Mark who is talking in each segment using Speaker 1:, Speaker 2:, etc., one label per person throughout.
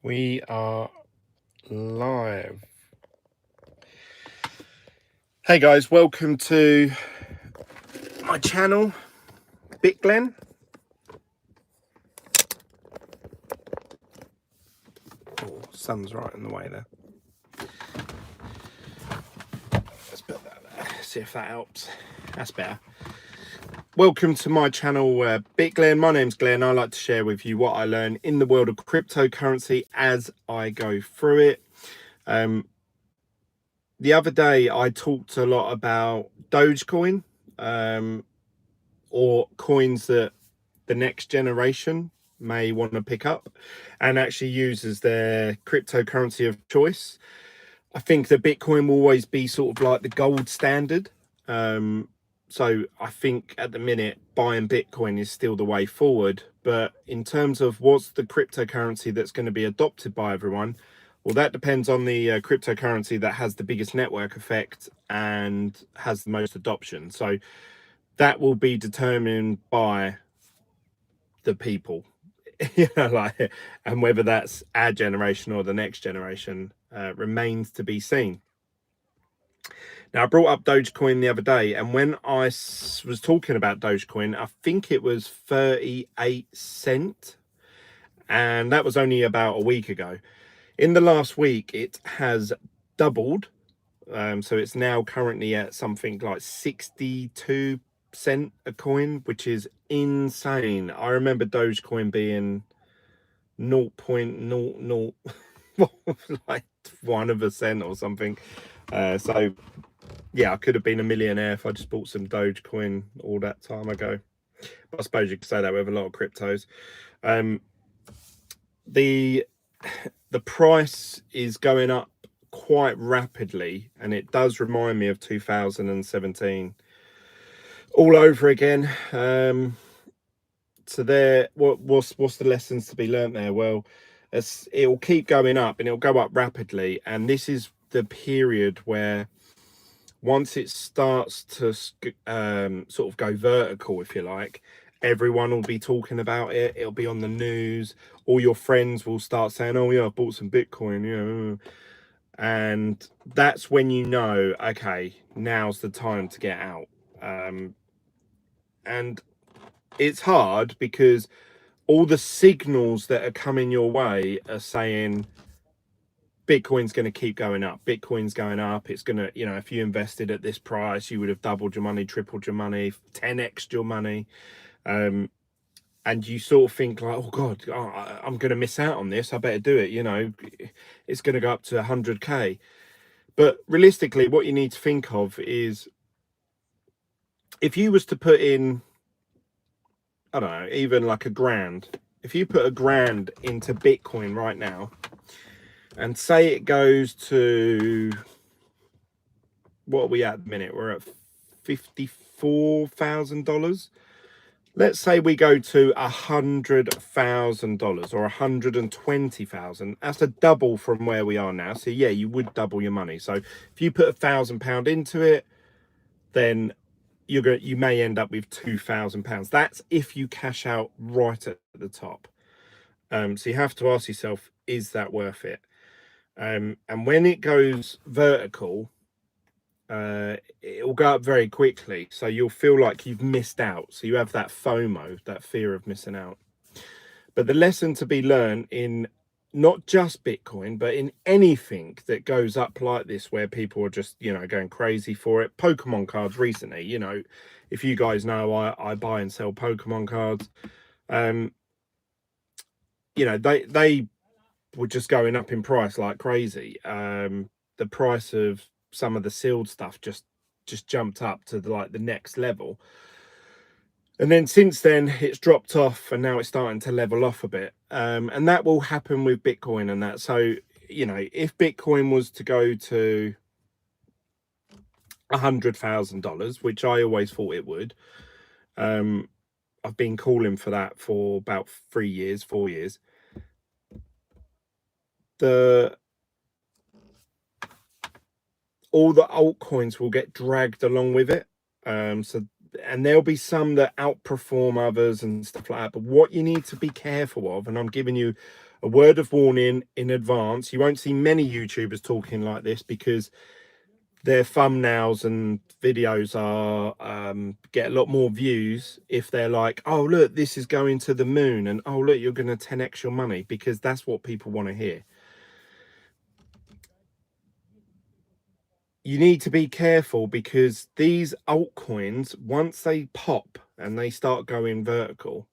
Speaker 1: We are live. Hey guys, welcome to my channel, Glen. Oh, sun's right in the way there. Let's put that there, see if that helps. That's better. Welcome to my channel, Glen. My name's Glenn. I like to share with you what I learn in the world of cryptocurrency as I go through it. The other day I talked a lot about Dogecoin, or coins that the next generation may want to pick up and actually use as their cryptocurrency of choice. I think that Bitcoin will always be sort of like the gold standard. So I think at the minute buying Bitcoin is still the way forward. But in terms of what's the cryptocurrency that's going to be adopted by everyone, well, that depends on the cryptocurrency that has the biggest network effect and has the most adoption. So that will be determined by the people, and whether that's our generation or the next generation remains to be seen. Now, I brought up Dogecoin the other day, and when I was talking about Dogecoin, I think it was 38 cents, and that was only about a week ago. In the last week, it has doubled, so it's now currently at something like 62 cents a coin, which is insane. I remember Dogecoin being 0.00 like 1% or something. So yeah, I could have been a millionaire if I just bought some Dogecoin all that time ago. But I suppose you could say that with a lot of cryptos. The price is going up quite rapidly, and it does remind me of 2017 all over again. So there, what's the lessons to be learnt there? Well, it will keep going up, and it'll go up rapidly, and this is the period where once it starts to sort of go vertical, if you like, everyone will be talking about it. It'll be on the news. All your friends will start saying, oh yeah, I bought some Bitcoin, yeah. And that's when you know, okay, now's the time to get out. And it's hard because all the signals that are coming your way are saying Bitcoin's going to keep going up. Bitcoin's going up. It's going to, if you invested at this price, you would have doubled your money, tripled your money, 10x your money. And you sort of think like, oh God, I'm going to miss out on this. I better do it. It's going to go up to 100K. But realistically, what you need to think of is if you was to put in, I don't know, even like $1,000, if you put $1,000 into Bitcoin right now, and say it goes to, what are we at the minute? We're at $54,000. Let's say we go to $100,000 or 120,000. That's a double from where we are now. So yeah, you would double your money. So if you put £1,000 into it, then you may end up with £2,000. That's if you cash out right at the top. So you have to ask yourself, is that worth it? And when it goes vertical, it will go up very quickly, so you'll feel like you've missed out. So you have that FOMO, that fear of missing out. But the lesson to be learned in not just Bitcoin, but in anything that goes up like this, where people are just going crazy for it. Pokemon cards recently, if you guys know, I buy and sell Pokemon cards. They were just going up in price like crazy. The price of some of the sealed stuff just jumped up to the next level, and then since then it's dropped off, and now it's starting to level off a bit. And that will happen with Bitcoin and that. So if Bitcoin was to go to $100,000, which I always thought it would, I've been calling for that for about 4 years. All the altcoins will get dragged along with it. And there'll be some that outperform others and stuff like that. But what you need to be careful of, and I'm giving you a word of warning in advance. You won't see many YouTubers talking like this because their thumbnails and videos are get a lot more views if they're like, oh look, this is going to the moon, and oh look, you're going to 10x your money, because that's what people want to hear. You need to be careful, because these altcoins, once they pop and they start going vertical,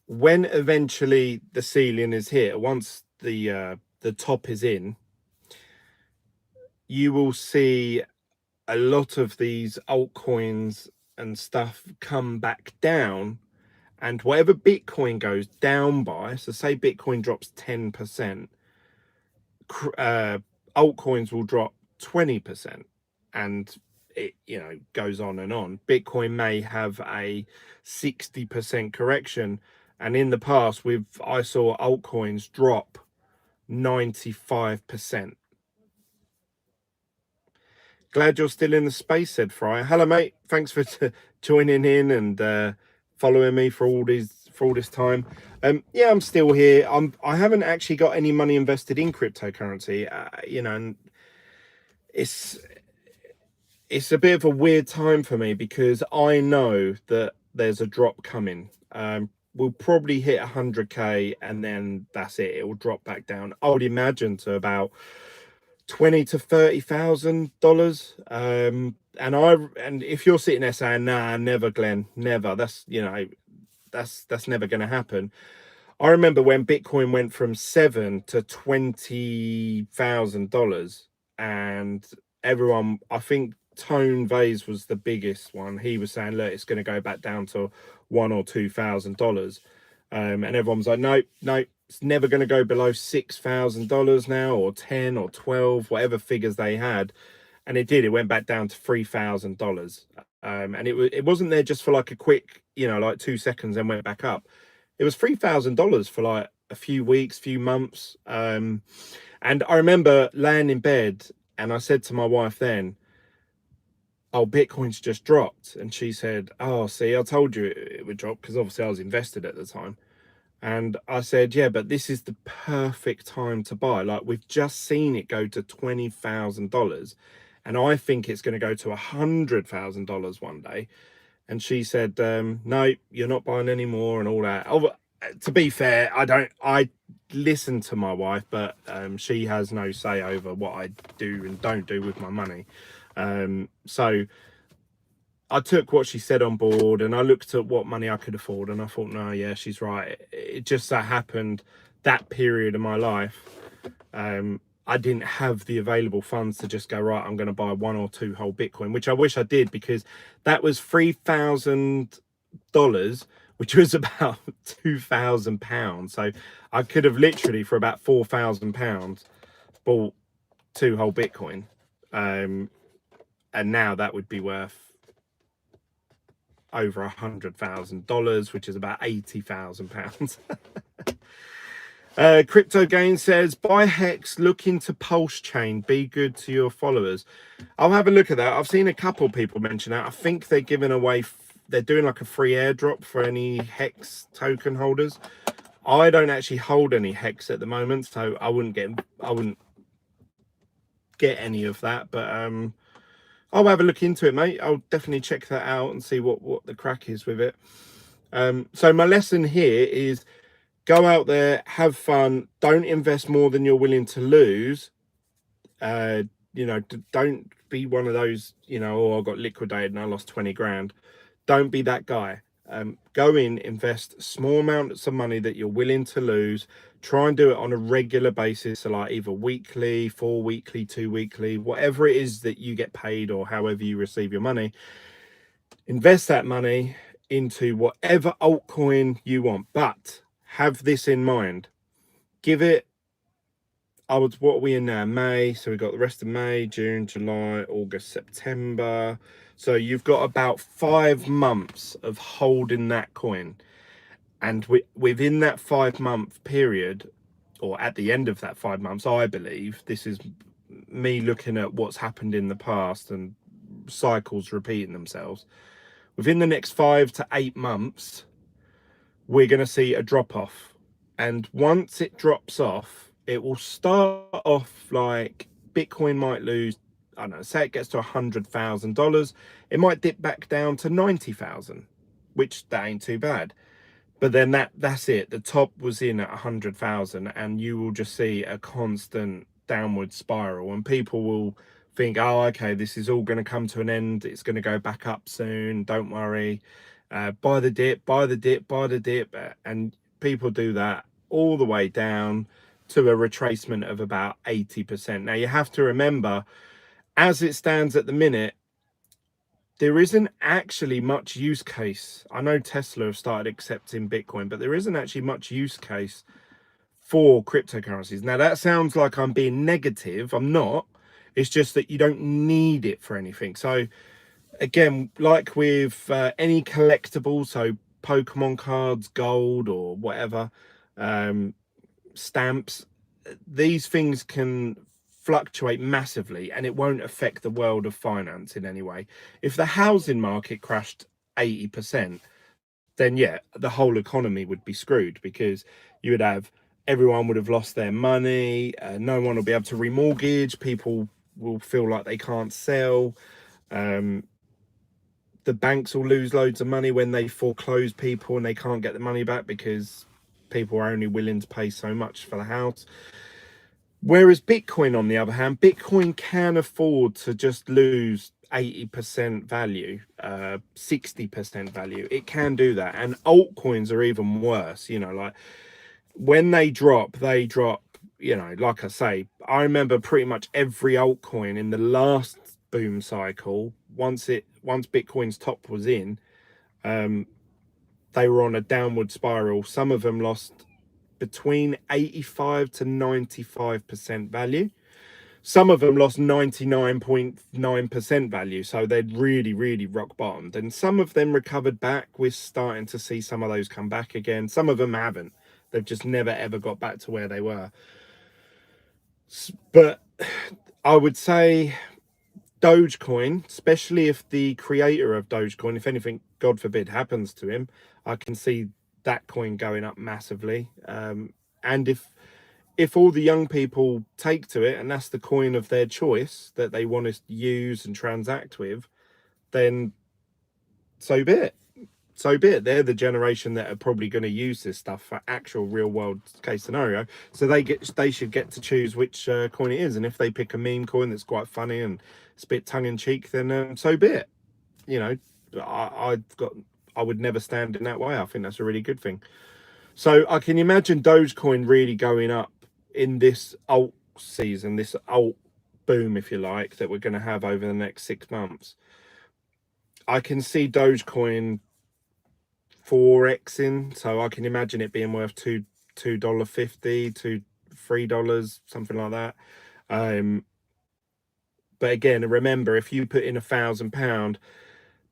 Speaker 1: when eventually the ceiling is here, once the top is in, you will see a lot of these altcoins and stuff come back down, and whatever Bitcoin goes down by, so say Bitcoin drops 10%, altcoins will drop 20%, and it, you know, goes on and on. Bitcoin may have a 60% correction, and in the past I saw altcoins drop 95%. Glad you're still in the space, said Fryer. Hello, mate. Thanks for joining in and following me for all this time. Yeah, I'm still here. I haven't actually got any money invested in cryptocurrency. You know, and it's a bit of a weird time for me, because I know that there's a drop coming. We'll probably hit 100k, and then that's it. It will drop back down, I would imagine, to about $20,000 to $30,000. And if you're sitting there saying, nah, never, Glenn, never, that's, you know, that's never going to happen. I remember when Bitcoin went from $7,000 to $20,000, and everyone, I think Tone Vase was the biggest one. He was saying, look, it's going to go back down to $1,000 or $2,000. And everyone's like, no, it's never going to go below $6,000 now, or 10 or 12, whatever figures they had. And it did. It went back down to $3,000. And it wasn't there just for like a quick, you know, like 2 seconds, and went back up. It was $3,000 for like a few weeks, few months. And I remember laying in bed, and I said to my wife then, oh, Bitcoin's just dropped. And she said, oh, see, I told you it would drop, because obviously I was invested at the time. And I said, yeah, but this is the perfect time to buy. Like, we've just seen it go to $20,000, and I think it's going to go to $100,000 one day. And she said, no, you're not buying any more, and all that. Oh, to be fair, I listen to my wife, but she has no say over what I do and don't do with my money. So I took what she said on board, and I looked at what money I could afford, and I thought, no, yeah, she's right. It just so happened that period of my life, I didn't have the available funds to just go, right, I'm going to buy 1 or 2 whole Bitcoin, which I wish I did, because that was $3,000, which was about £2,000. So I could have literally, for about £4,000, bought 2 whole Bitcoin. And now that would be worth over $100,000, which is about £80,000. Crypto Gain says, buy Hex, look into Pulse Chain, be good to your followers. I'll have a look at that. I've seen a couple people mention that. I think they're giving away, they're doing like a free airdrop for any Hex token holders. I don't actually hold any Hex at the moment, so I wouldn't get any of that, but I'll have a look into it, mate. I'll definitely check that out and see what the crack is with it. So my lesson here is, go out there, have fun, don't invest more than you're willing to lose. You know, don't be one of those, you know, oh, I got liquidated and I lost 20 grand. Don't be that guy. Go in, invest small amounts of money that you're willing to lose. Try and do it on a regular basis, so like either weekly, 4 weekly, 2 weekly, whatever it is that you get paid, or however you receive your money. Invest that money into whatever altcoin you want, but have this in mind. Give it, what are we in now? May. So we've got the rest of May, June, July, August, September. So you've got about 5 months of holding that coin. And within that 5-month period, or at the end of that 5 months, I believe, this is me looking at what's happened in the past and cycles repeating themselves. Within the next 5 to 8 months, we're going to see a drop off. And once it drops off, it will start off like Bitcoin might lose, I don't know, say it gets to $100,000, it might dip back down to 90,000, which that ain't too bad. But then that's it. The top was in at 100,000, and you will just see a constant downward spiral, and people will think, oh, okay, this is all going to come to an end. It's going to go back up soon. Don't worry. Buy the dip, buy the dip, buy the dip. And people do that all the way down to a retracement of about 80%. Now, you have to remember, as it stands at the minute, there isn't actually much use case. I know Tesla have started accepting Bitcoin, but there isn't actually much use case for cryptocurrencies. Now, that sounds like I'm being negative. I'm not. It's just that you don't need it for anything. So again, like with any collectible, so Pokemon cards, gold, or whatever, stamps, these things can fluctuate massively, and it won't affect the world of finance in any way. If the housing market crashed 80%, then yeah, the whole economy would be screwed, because you would have, everyone would have lost their money, no one will be able to remortgage, people will feel like they can't sell, the banks will lose loads of money when they foreclose people and they can't get the money back because people are only willing to pay so much for the house. Whereas Bitcoin, on the other hand, Bitcoin can afford to just lose 80% value, 60% value. It can do that. And altcoins are even worse, you know, like when they drop, you know, like I say, I remember pretty much every altcoin in the last boom cycle, once Bitcoin's top was in, they were on a downward spiral. Some of them lost between 85 to 95% value. Some of them lost 99.9% value, so they'd really rock bottomed. And some of them recovered back. We're starting to see some of those come back again. Some of them haven't. They've just never ever got back to where they were. But I would say Dogecoin, especially if the creator of Dogecoin, if anything, God forbid, happens to him, I can see that coin going up massively. And if all the young people take to it, and that's the coin of their choice that they want to use and transact with, then so be it. So be it. They're the generation that are probably going to use this stuff for actual real world case scenario. So they should get to choose which coin it is. And if they pick a meme coin that's quite funny and it's a bit tongue in cheek, then so be it. You know, I would never stand in that way. I think that's a really good thing. So I can imagine Dogecoin really going up in this alt season, this alt boom, if you like, that we're going to have over the next 6 months. I can see Dogecoin 4xing, so I can imagine it being worth $2.50 to $3, something like that. But again, remember, if you put in £1,000,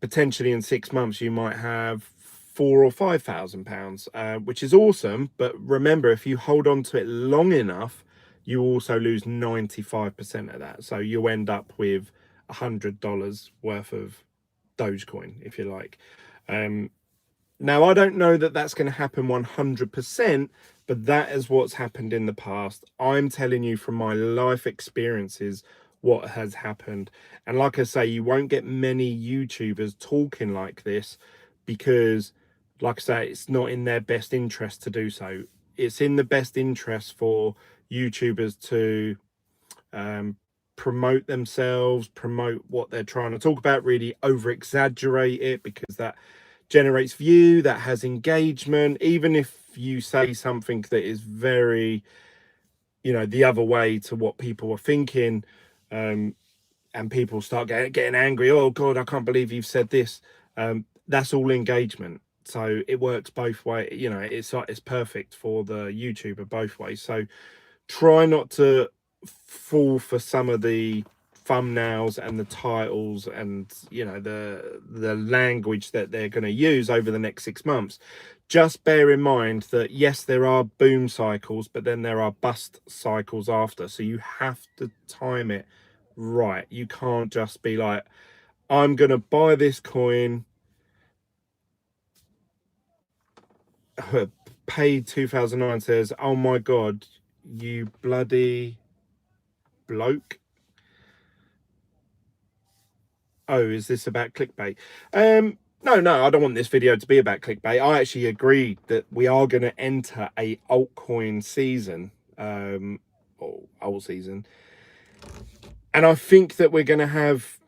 Speaker 1: potentially in 6 months you might have £4,000 or £5,000, which is awesome. But remember, if you hold on to it long enough, you also lose 95% of that. So you end up with $100 worth of Dogecoin, if you like. Now, I don't know that that's going to happen 100%, but that is what's happened in the past. I'm telling you from my life experiences what has happened. And like I say, you won't get many YouTubers talking like this because, like I say, it's not in their best interest to do so. It's in the best interest for YouTubers to promote themselves, promote what they're trying to talk about, really over exaggerate it, because that generates view, that has engagement. Even if you say something that is very, you know, the other way to what people are thinking, and people start getting angry, oh god, I can't believe you've said this, that's all engagement. So it works both ways, you know. It's perfect for the YouTuber both ways. So try not to fall for some of the thumbnails and the titles and, you know, the language that they're going to use over the next 6 months. Just bear in mind that yes, there are boom cycles, but then there are bust cycles after, so you have to time it right. You can't just be like, I'm going to buy this coin, paid 2009 says, oh my god, you bloody bloke. Oh, is this about clickbait? No, I don't want this video to be about clickbait. I actually agree that we are going to enter a altcoin season, or alt season, and I think that we're going to have,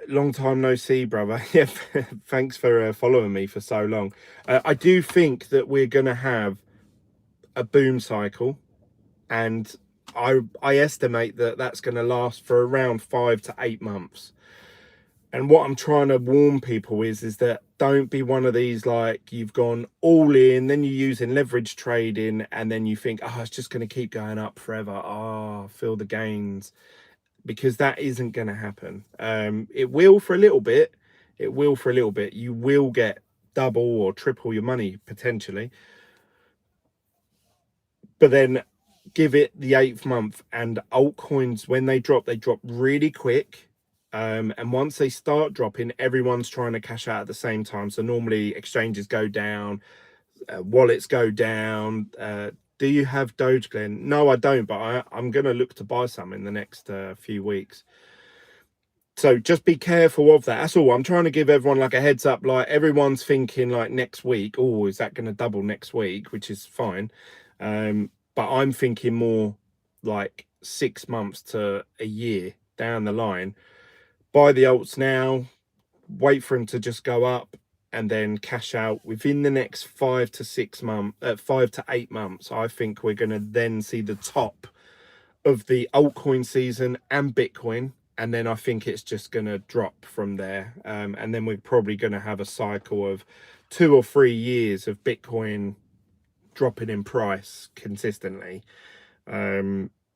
Speaker 1: long time no see, brother. Yeah, thanks for following me for so long. I do think that we're going to have a boom cycle, and I estimate that that's going to last for around 5 to 8 months. And what I'm trying to warn people is that don't be one of these, like, you've gone all in, then you're using leverage trading, and then you think, oh, it's just going to keep going up forever. Oh, feel the gains. Because that isn't going to happen. It will for a little bit. It will for a little bit. You will get double or triple your money, potentially. But then give it the 8th month, and altcoins, when they drop really quick. And once they start dropping, everyone's trying to cash out at the same time. So normally exchanges go down, wallets go down. Do you have Doge, Glen? No, I don't, but I'm going to look to buy some in the next few weeks. So just be careful of that. That's all. I'm trying to give everyone like a heads up. Like, everyone's thinking like next week, oh, is that going to double next week? Which is fine. But I'm thinking more like 6 months to a year down the line. Buy the alts now, wait for them to just go up, and then cash out within the next 5 to 8 months. I think we're going to then see the top of the altcoin season and Bitcoin, and then I think it's just going to drop from there. And then we're probably going to have a cycle of 2 or 3 years of Bitcoin dropping in price consistently.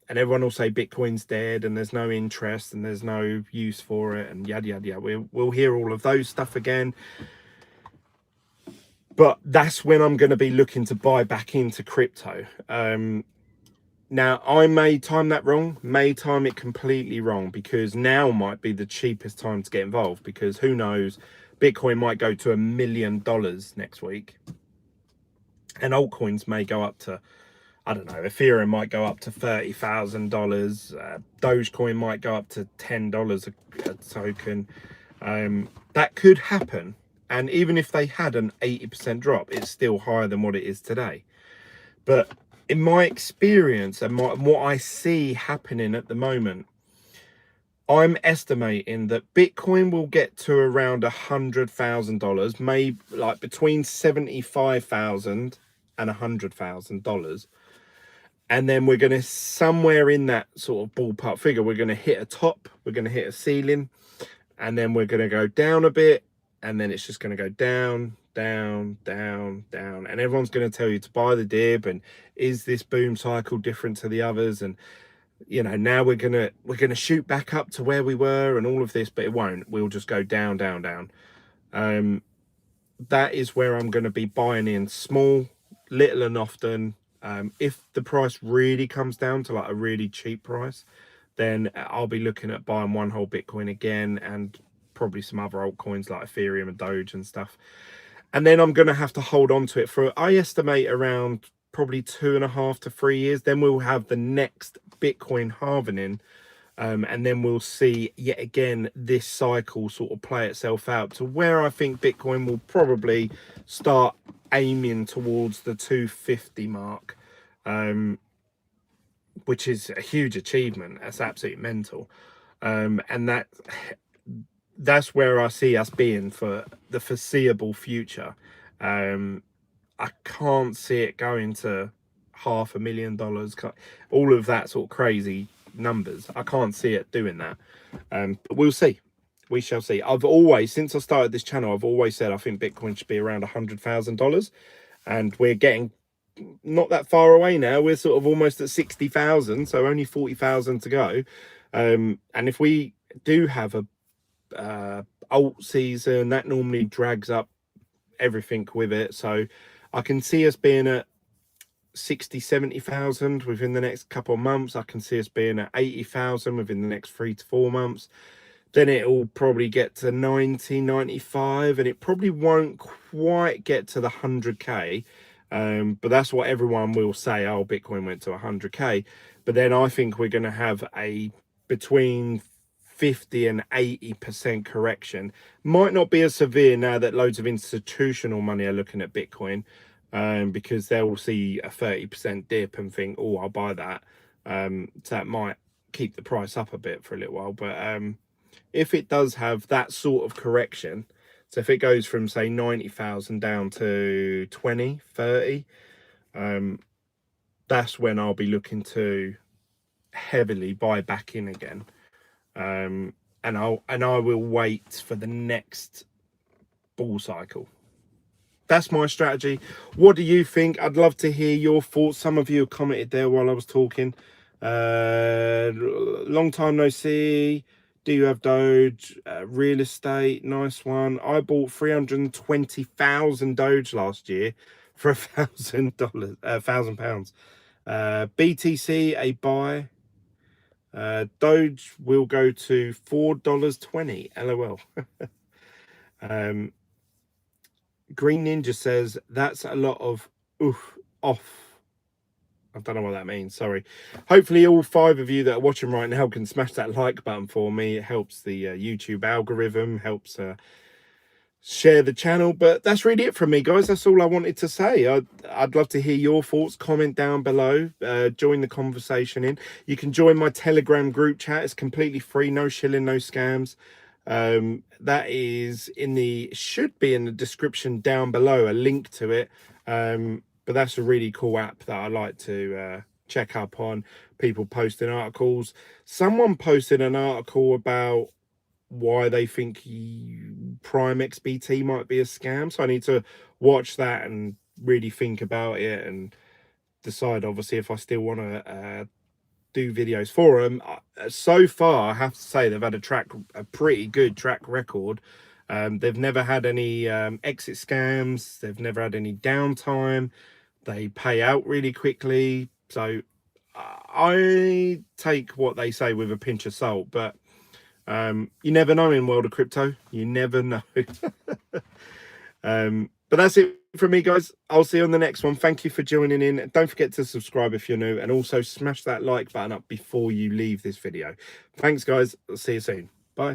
Speaker 1: And everyone will say Bitcoin's dead and there's no interest and there's no use for it and yada yada yada. We'll hear all of those stuff again. But that's when I'm going to be looking to buy back into crypto. Now, I may time that wrong, may time it completely wrong, because now might be the cheapest time to get involved, because who knows, Bitcoin might go to $1 million next week. And altcoins may go up to, I don't know, Ethereum might go up to $30,000. Dogecoin might go up to $10 a token. That could happen. And even if they had an 80% drop, it's still higher than what it is today. But in my experience and what I see happening at the moment, I'm estimating that Bitcoin will get to around $100,000, maybe like between $75,000 and $100,000. And then we're going to, somewhere in that sort of ballpark figure, we're going to hit a top, we're going to hit a ceiling, and then we're going to go down a bit, and then it's just going to go down, down, down, down. And everyone's going to tell you to buy the dip, and is this boom cycle different to the others? And, you know, now we're going to shoot back up to where we were and all of this, but it won't. We'll just go down, down, down. That is where I'm going to be buying in small, little and often. If the price really comes down to like a really cheap price, then I'll be looking at buying one whole Bitcoin again, and probably some other altcoins like Ethereum and Doge and stuff. And then I'm going to have to hold on to it for, I estimate, around probably 2.5 to 3 years. Then we'll have the next Bitcoin halvening. And then we'll see yet again this cycle sort of play itself out to where I think Bitcoin will probably start aiming towards the 250 mark, which is a huge achievement. That's absolutely mental. And that's where I see us being for the foreseeable future. I can't see it going to $500,000, all of that sort of crazy numbers. I can't see it doing that. But we'll see. We shall see. I've always, since I started this channel, I've always said I think Bitcoin should be around $100,000, and we're getting not that far away now. We're sort of almost at 60,000, so only 40,000 to go. And if we do have a alt season, that normally drags up everything with it. So I can see us being at 60,000-70,000 within the next couple of months. I can see us being at 80,000 within the next 3 to 4 months. Then it'll probably get to 90, 95, and it probably won't quite get to the 100k. But that's what everyone will say. Oh, Bitcoin went to 100k. But then I think we're going to have a between 50 and 80% correction. Might not be as severe now that loads of institutional money are looking at Bitcoin, because they'll see a 30% dip and think, oh, I'll buy that. So that might keep the price up a bit for a little while. But if it does have that sort of correction, so if it goes from, say, 90,000 down to 20, 30, that's when I'll be looking to heavily buy back in again. And I will wait for the next bull cycle. That's my strategy. What do you think? I'd love to hear your thoughts. Some of you have commented there while I was talking. Long time no see. Do you have Doge? Real estate, nice one. I bought 320,000 Doge last year for $1,000, £1,000. BTC, a buy. Doge will go to $4.20. LOL. Green Ninja says that's a lot of off. I don't know what that means, sorry. Hopefully all 5 of you that are watching right now can smash that like button for me. It helps the YouTube algorithm, helps share the channel. But that's really it from me, guys. That's all I wanted to say. I'd love to hear your thoughts. Comment down below, join the conversation in. You can join my Telegram group chat. It's completely free, no shilling, no scams. That is should be in the description down below, a link to it. But that's a really cool app that I like to check up on. People posting articles. Someone posted an article about why they think Prime XBT might be a scam. So I need to watch that and really think about it and decide, obviously, if I still want to do videos for them. So far, I have to say they've had a pretty good track record. They've never had any exit scams. They've never had any downtime. They pay out really quickly. So I take what they say with a pinch of salt, but you never know in world of crypto. You never know. But that's it from me, guys. I'll see you on the next one. Thank you for joining in. Don't forget to subscribe if you're new, and also smash that like button up before you leave this video. Thanks, guys. I'll see you soon.